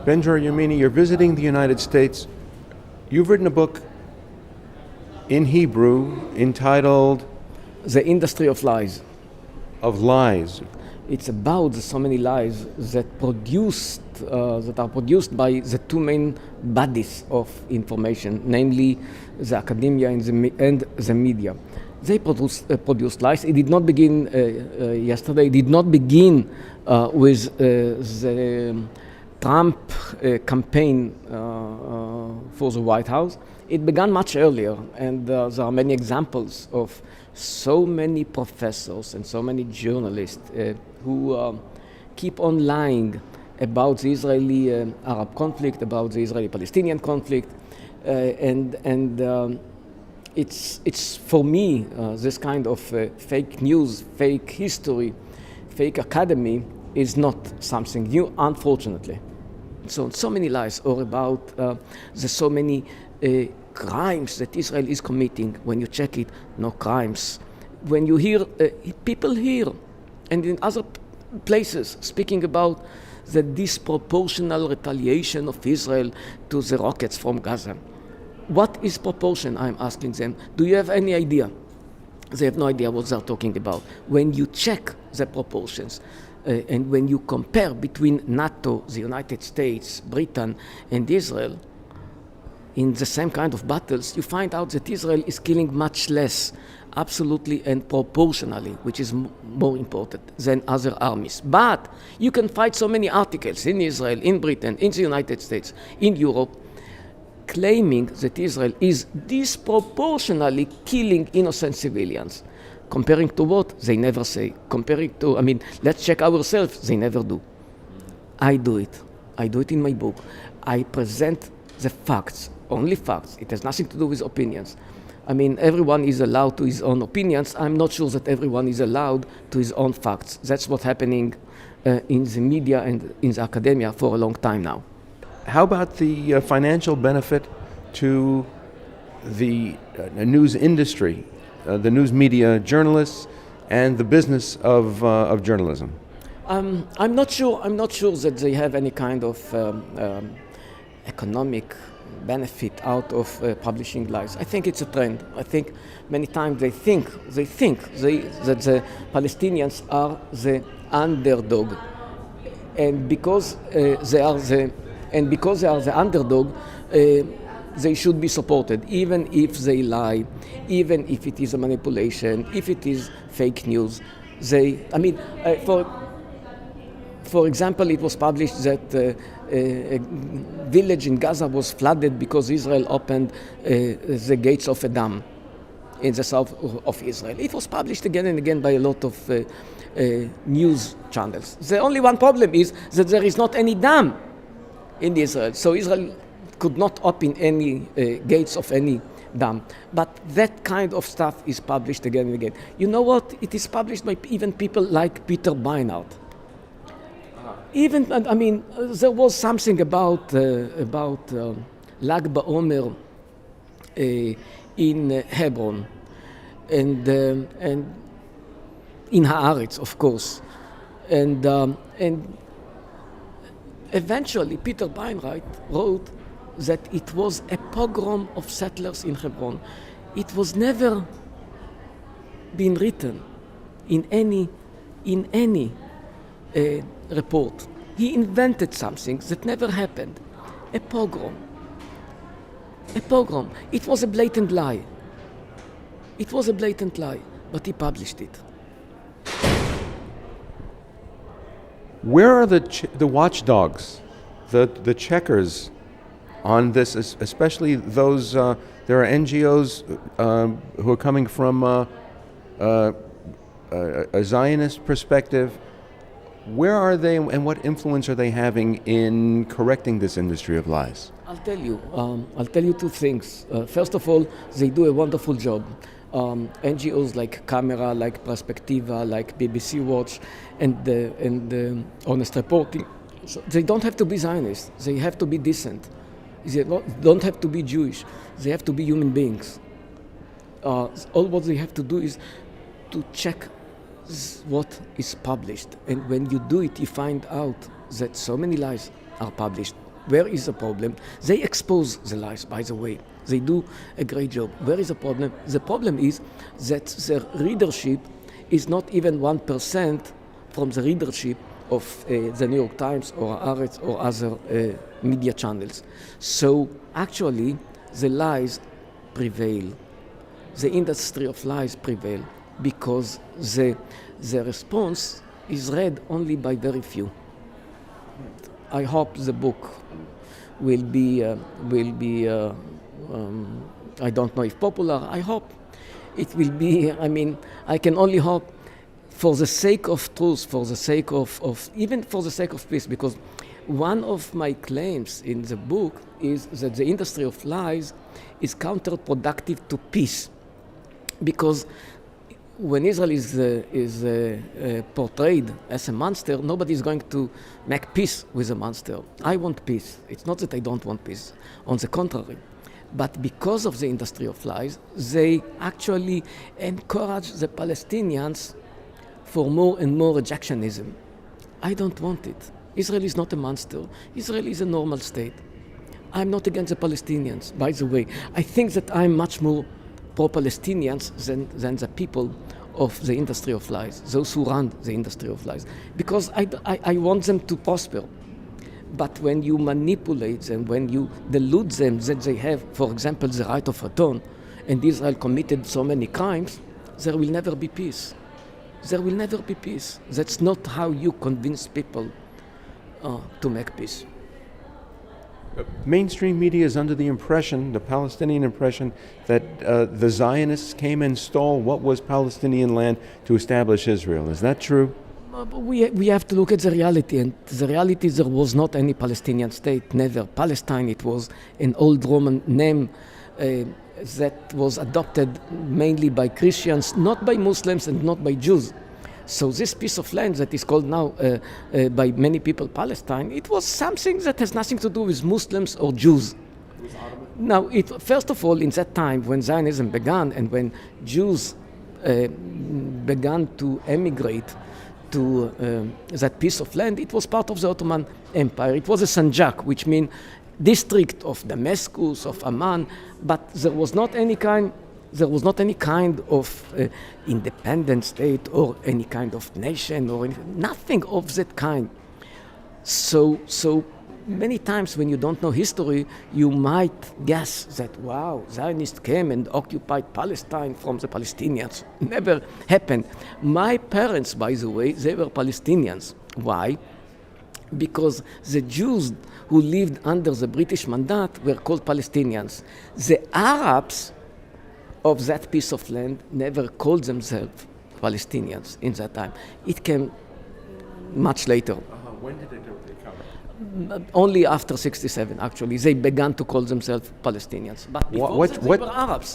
Ben-Dror Yemini, you're visiting the United States. You've written a book in Hebrew entitled The Industry of Lies. Of Lies. It's about so many lies that are produced by the two main bodies of information, namely the academia and the media. They produced lies. It did not begin yesterday. It did not begin with the Trump campaign for the White House. It began much earlier, and there are many examples of so many professors and so many journalists who keep on lying about the Israeli-Arab conflict, about the Israeli-Palestinian conflict, it's for me this kind of fake news, fake history, fake academy is not something new, unfortunately. So many lies are about the so many crimes that Israel is committing. When you check it, no crimes. When you hear people here and in other places speaking about the disproportional retaliation of Israel to the rockets from Gaza. What is proportion, I'm asking them. Do you have any idea? They have no idea what they're talking about. When you check the proportions, and when you compare between NATO, the United States, Britain, and Israel, in the same kind of battles, you find out that Israel is killing much less, absolutely and proportionally, which is more important than other armies. But you can find so many articles in Israel, in Britain, in the United States, in Europe, claiming that Israel is disproportionately killing innocent civilians. Comparing to what? They never say. Comparing to, let's check ourselves. They never do. I do it. I do it in my book. I present the facts, only facts. It has nothing to do with opinions. Everyone is allowed to his own opinions. I'm not sure that everyone is allowed to his own facts. That's what's happening in the media and in the academia for a long time now. How about the financial benefit to the news industry, the news media journalists, and the business of journalism? I'm not sure that they have any kind of economic benefit out of publishing lies. I think it's a trend. I think many times they think that the Palestinians are the underdog, and because they are the underdog, they should be supported, even if they lie, even if it is a manipulation, if it is fake news. For example, it was published that a village in Gaza was flooded because Israel opened the gates of a dam in the south of Israel. It was published again and again by a lot of news channels. The only one problem is that there is not any dam in Israel, so Israel could not open any gates of any dam. But that kind of stuff is published again and again. You know what? It is published by even people like Peter Beinart. Even, there was something about Lag BaOmer in Hebron and in Haaretz, of course, and eventually Peter Beinart wrote that it was a pogrom of settlers in Hebron. It was never been written in any report. He invented something that never happened. A pogrom. A pogrom. It was a blatant lie. But he published it. Where are the watchdogs, the checkers on this, especially those, there are NGOs who are coming from a Zionist perspective. Where are they, and what influence are they having in correcting this industry of lies? I'll tell you two things. First of all, they do a wonderful job. NGOs like Camera, like Perspectiva, like BBC Watch, and Honest Reporting. So they don't have to be Zionists. They have to be decent. They don't have to be Jewish. They have to be human beings. All what they have to do is to check what is published, and when you do it, you find out that so many lies are published Where is the problem? They expose the lies, by the way. They do a great job. Where is the problem? The problem is that their readership is not even 1% from the readership of the New York Times or Haaretz or other media channels. So actually, the lies prevail. The industry of lies prevail because the response is read only by very few. I hope the book will be I don't know if popular. I hope it will be. I mean, I can only hope for the sake of truth, for the sake of even for the sake of peace, because one of my claims in the book is that the industry of lies is counterproductive to peace, because when Israel is portrayed as a monster, nobody is going to make peace with a monster. I want peace. It's not that I don't want peace. On the contrary. But because of the industry of lies, they actually encourage the Palestinians for more and more rejectionism. I don't want it. Israel is not a monster. Israel is a normal state. I'm not against the Palestinians, by the way. I think that I'm much more pro-Palestinians than the people of the industry of lies, those who run the industry of lies, because I want them to prosper. But when you manipulate them, when you delude them that they have, for example, the right of return, and Israel committed so many crimes, there will never be peace. There will never be peace. That's not how you convince people to make peace. Mainstream media is under the impression, the Palestinian impression, that the Zionists came and stole what was Palestinian land to establish Israel. Is that true? We have to look at the reality, and the reality is there was not any Palestinian state, never. Palestine, it was an old Roman name that was adopted mainly by Christians, not by Muslims and not by Jews. So this piece of land that is called now by many people Palestine, it was something that has nothing to do with Muslims or Jews. Now, first of all, in that time when Zionism began and when Jews began to emigrate to that piece of land, it was part of the Ottoman Empire. It was a sanjak, which means district of Damascus, of Amman, but there was not any kind of independent state or any kind of nation or nothing of that kind. So many times when you don't know history, you might guess that, wow, Zionists came and occupied Palestine from the Palestinians. Never happened. My parents, by the way, they were Palestinians. Why? Because the Jews who lived under the British Mandate were called Palestinians. The Arabs of that piece of land never called themselves Palestinians in that time. It came much later. When did it come? Only after 67, actually. They began to call themselves Palestinians. But before that, they were Arabs.